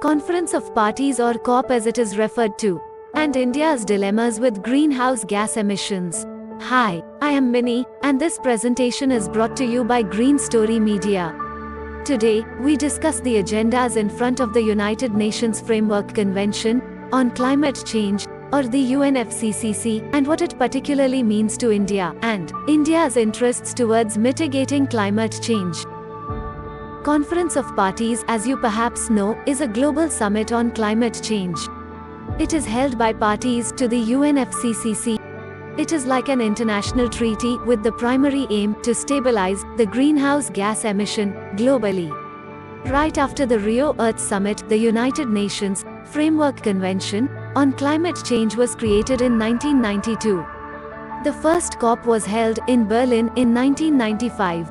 Conference of Parties or COP as it is referred to, and India's dilemmas with greenhouse gas emissions. Hi, I am Minnie, and this presentation is brought to you by Green Story Media. Today, we discuss the agendas in front of the United Nations Framework Convention on Climate Change, or the UNFCCC, and what it particularly means to India, and India's interests towards mitigating climate change. Conference of Parties, as you perhaps know, is a global summit on climate change. It is held by parties to the UNFCCC. It is like an international treaty with the primary aim to stabilize the greenhouse gas emission globally. Right after the Rio Earth Summit, the United Nations Framework Convention on Climate Change was created in 1992. The first COP was held in Berlin in 1995.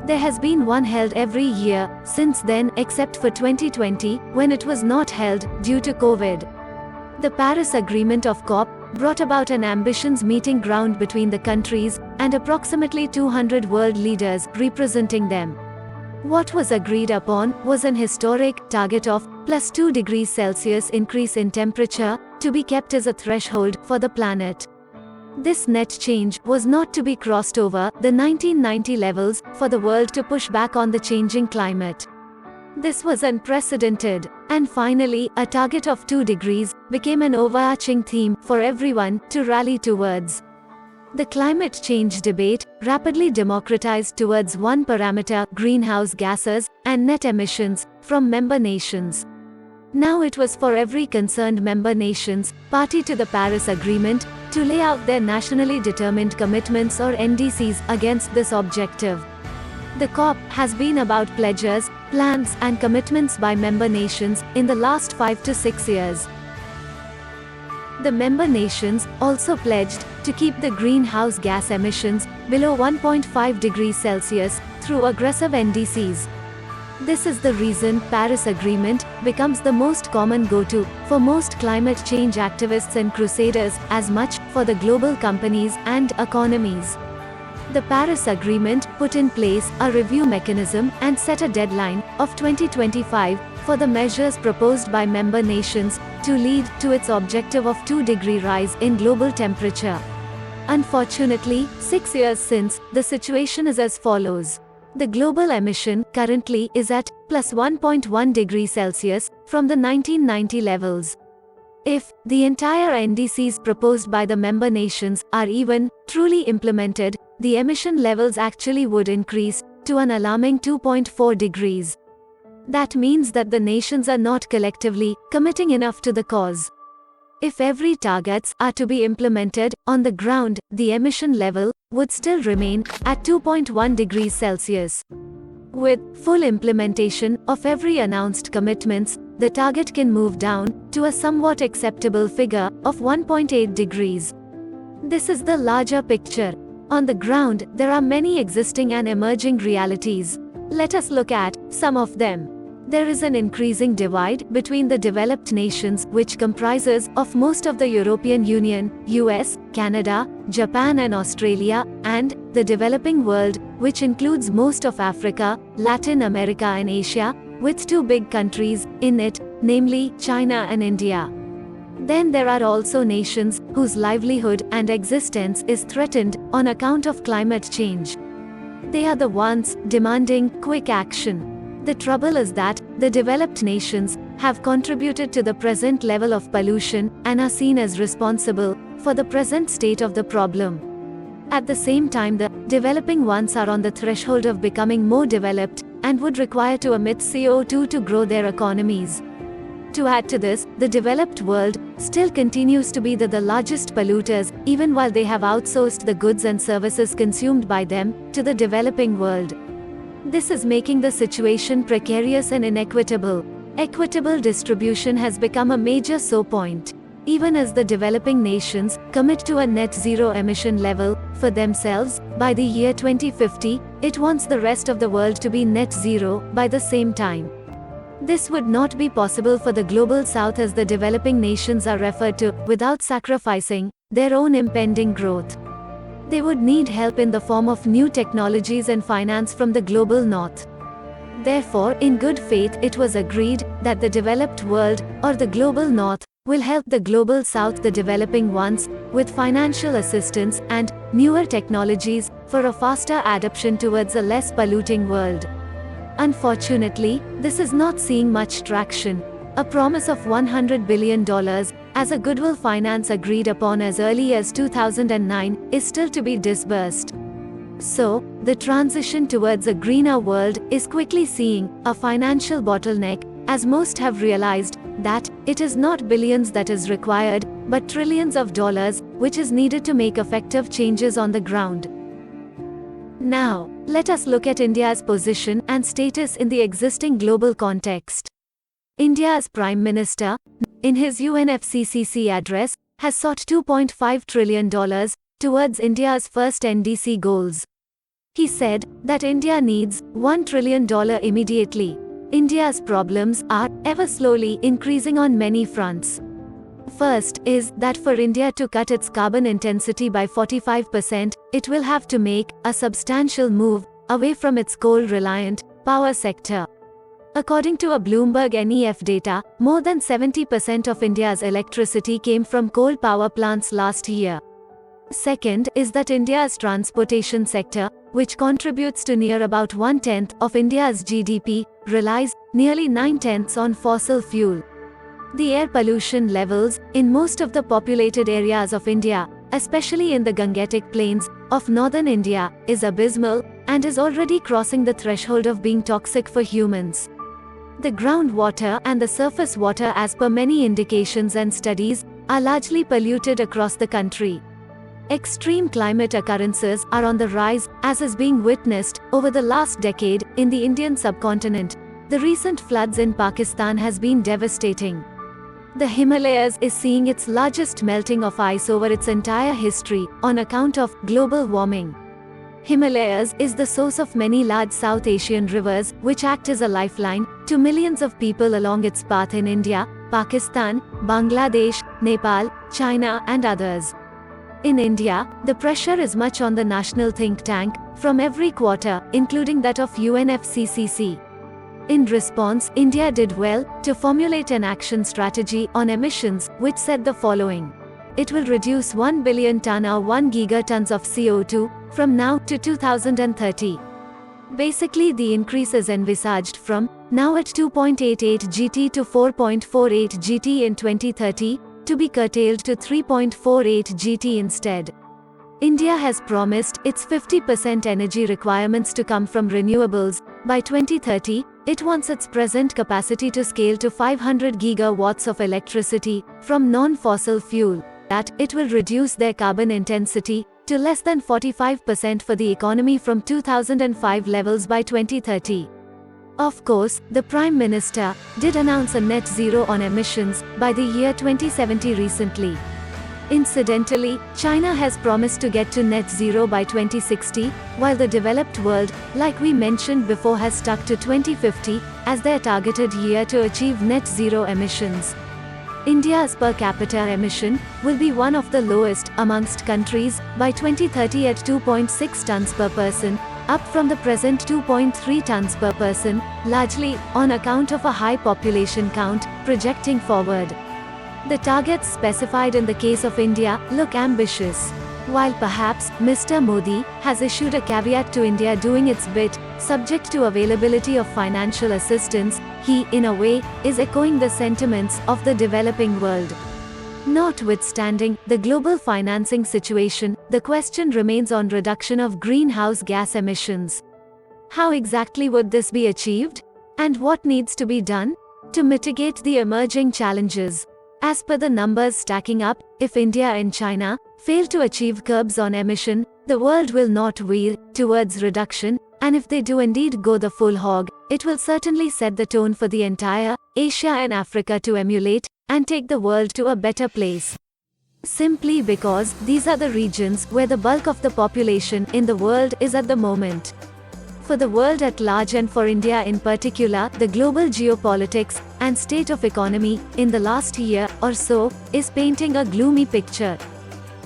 There has been one held every year since then, except for 2020, when it was not held due to COVID. The Paris Agreement of COP brought about an ambitions meeting ground between the countries and approximately 200 world leaders representing them. What was agreed upon was an historic target of +2 degrees Celsius increase in temperature to be kept as a threshold for the planet. This net change was not to be crossed over the 1990 levels for the world to push back on the changing climate. This was unprecedented, and finally, a target of 2 degrees became an overarching theme for everyone to rally towards. The climate change debate rapidly democratized towards one parameter: greenhouse gases and net emissions from member nations. Now it was for every concerned member nations, party to the Paris Agreement, to lay out their nationally determined commitments or NDCs against this objective. The COP has been about pledges, plans, and commitments by member nations in the last 5 to 6 years. The member nations also pledged to keep the greenhouse gas emissions below 1.5 degrees Celsius through aggressive NDCs. This is the reason Paris Agreement becomes the most common go-to for most climate change activists and crusaders, as much for the global companies and economies. The Paris Agreement put in place a review mechanism and set a deadline of 2025 for the measures proposed by member nations to lead to its objective of 2-degree rise in global temperature. Unfortunately, 6 years since, the situation is as follows. The global emission currently is at +1.1 degrees Celsius from the 1990 levels. If the entire NDCs proposed by the member nations are even truly implemented, the emission levels actually would increase to an alarming 2.4 degrees. That means that the nations are not collectively committing enough to the cause. If every targets are to be implemented, on the ground, the emission level would still remain at 2.1 degrees Celsius. With full implementation of every announced commitments, the target can move down to a somewhat acceptable figure of 1.8 degrees. This is the larger picture. On the ground, there are many existing and emerging realities. Let us look at some of them. There is an increasing divide between the developed nations, which comprises of most of the European Union, US, Canada, Japan and Australia, and the developing world, which includes most of Africa, Latin America and Asia, with 2 big countries in it, namely China and India. Then there are also nations whose livelihood and existence is threatened on account of climate change. They are the ones demanding quick action. The trouble is that the developed nations have contributed to the present level of pollution and are seen as responsible for the present state of the problem. At the same time, the developing ones are on the threshold of becoming more developed and would require to emit CO2 to grow their economies. To add to this, the developed world still continues to be the largest polluters, even while they have outsourced the goods and services consumed by them to the developing world. This is making the situation precarious and inequitable. Equitable distribution has become a major sore point. Even as the developing nations commit to a net zero emission level for themselves by the year 2050, it wants the rest of the world to be net zero by the same time. This would not be possible for the global south, as the developing nations are referred to, without sacrificing their own impending growth. They would need help in the form of new technologies and finance from the global north. Therefore, in good faith, it was agreed that the developed world, or the global north, will help the global south, the developing ones, with financial assistance and newer technologies for a faster adoption towards a less polluting world. Unfortunately, this is not seeing much traction. A promise of $100 billion as a goodwill finance agreed upon as early as 2009 is still to be disbursed. So, the transition towards a greener world is quickly seeing a financial bottleneck, as most have realized that it is not billions that is required, but trillions of dollars, which is needed to make effective changes on the ground. Now, let us look at India's position and status in the existing global context. India's Prime Minister, in his UNFCCC address, has sought $2.5 trillion towards India's first NDC goals. He said that India needs $1 trillion immediately. India's problems are ever slowly increasing on many fronts. First is that for India to cut its carbon intensity by 45%, it will have to make a substantial move away from its coal-reliant power sector. According to a Bloomberg NEF data, more than 70% of India's electricity came from coal power plants last year. Second is that India's transportation sector, which contributes to near about 1/10 of India's GDP, relies nearly 9/10 on fossil fuel. The air pollution levels in most of the populated areas of India, especially in the Gangetic plains of northern India, is abysmal and is already crossing the threshold of being toxic for humans. The groundwater and the surface water, as per many indications and studies, are largely polluted across the country. Extreme climate occurrences are on the rise, as is being witnessed over the last decade in the Indian subcontinent. The recent floods in Pakistan has been devastating. The Himalayas is seeing its largest melting of ice over its entire history on account of global warming. Himalayas is the source of many large South Asian rivers, which act as a lifeline to millions of people along its path in India, Pakistan, Bangladesh, Nepal, China, and others. In India, the pressure is much on the national think tank from every quarter, including that of UNFCCC. In response, India did well to formulate an action strategy on emissions, which said the following. It will reduce 1 billion ton or 1 gigatons of CO2 from now to 2030. Basically, the increase is envisaged from now at 2.88 GT to 4.48 GT in 2030 to be curtailed to 3.48 GT instead. India has promised its 50% energy requirements to come from renewables. By 2030, it wants its present capacity to scale to 500 gigawatts of electricity from non-fossil fuel. That it will reduce their carbon intensity to less than 45% for the economy from 2005 levels by 2030. Of course, the Prime Minister did announce a net zero on emissions by the year 2070 recently. Incidentally, China has promised to get to net zero by 2060, while the developed world, like we mentioned before, has stuck to 2050 as their targeted year to achieve net zero emissions. India's per capita emission will be one of the lowest amongst countries by 2030 at 2.6 tons per person, up from the present 2.3 tons per person, largely on account of a high population count projecting forward. The targets specified in the case of India look ambitious. While perhaps Mr. Modi has issued a caveat to India doing its bit, subject to availability of financial assistance, he, in a way, is echoing the sentiments of the developing world. Notwithstanding the global financing situation, the question remains on reduction of greenhouse gas emissions. How exactly would this be achieved? And what needs to be done to mitigate the emerging challenges? As per the numbers stacking up, if India and China fail to achieve curbs on emission, the world will not veer towards reduction, and if they do indeed go the full hog, it will certainly set the tone for the entire Asia and Africa to emulate and take the world to a better place. Simply because these are the regions where the bulk of the population in the world is at the moment. For the world at large and for India in particular, the global geopolitics and state of economy in the last year or so is painting a gloomy picture.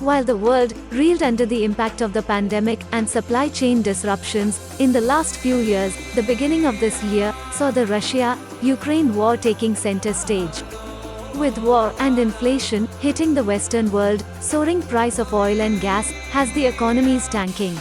While the world reeled under the impact of the pandemic and supply chain disruptions in the last few years, the beginning of this year saw the Russia-Ukraine war taking center stage. With war and inflation hitting the Western world, soaring price of oil and gas has the economies tanking.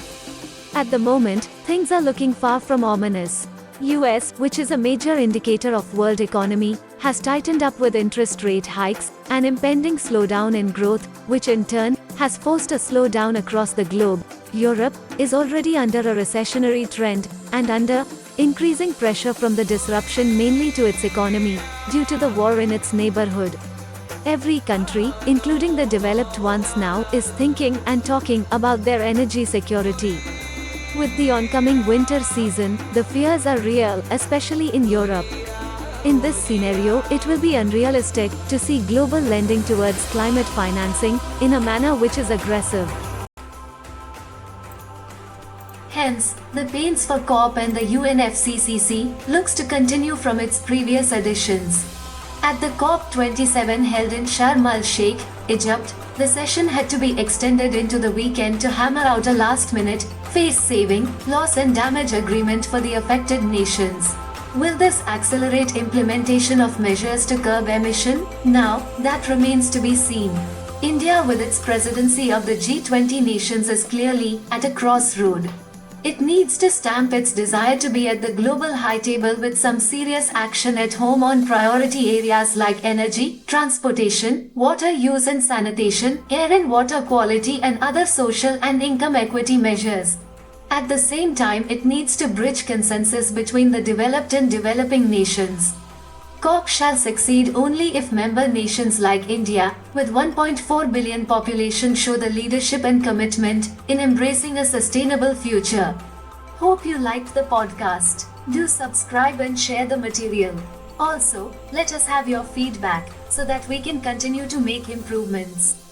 At the moment, things are looking far from ominous. US, which is a major indicator of world economy, has tightened up with interest rate hikes, an impending slowdown in growth, which in turn has forced a slowdown across the globe. Europe is already under a recessionary trend, and under increasing pressure from the disruption mainly to its economy, due to the war in its neighborhood. Every country, including the developed ones now, is thinking and talking about their energy security. With the oncoming winter season, the fears are real, especially in Europe. In this scenario, it will be unrealistic to see global lending towards climate financing in a manner which is aggressive. Hence, the pains for COP and the UNFCCC looks to continue from its previous editions. At the COP27 held in Sharm el-Sheikh, Egypt, the session had to be extended into the weekend to hammer out a last-minute, face-saving, loss and damage agreement for the affected nations. Will this accelerate implementation of measures to curb emission? Now, that remains to be seen. India with its presidency of the G20 nations is clearly at a crossroad. It needs to stamp its desire to be at the global high table with some serious action at home on priority areas like energy, transportation, water use and sanitation, air and water quality and other social and income equity measures. At the same time, it needs to bridge consensus between the developed and developing nations. COP shall succeed only if member nations like India, with 1.4 billion population, show the leadership and commitment in embracing a sustainable future. Hope you liked the podcast. Do subscribe and share the material. Also, let us have your feedback so that we can continue to make improvements.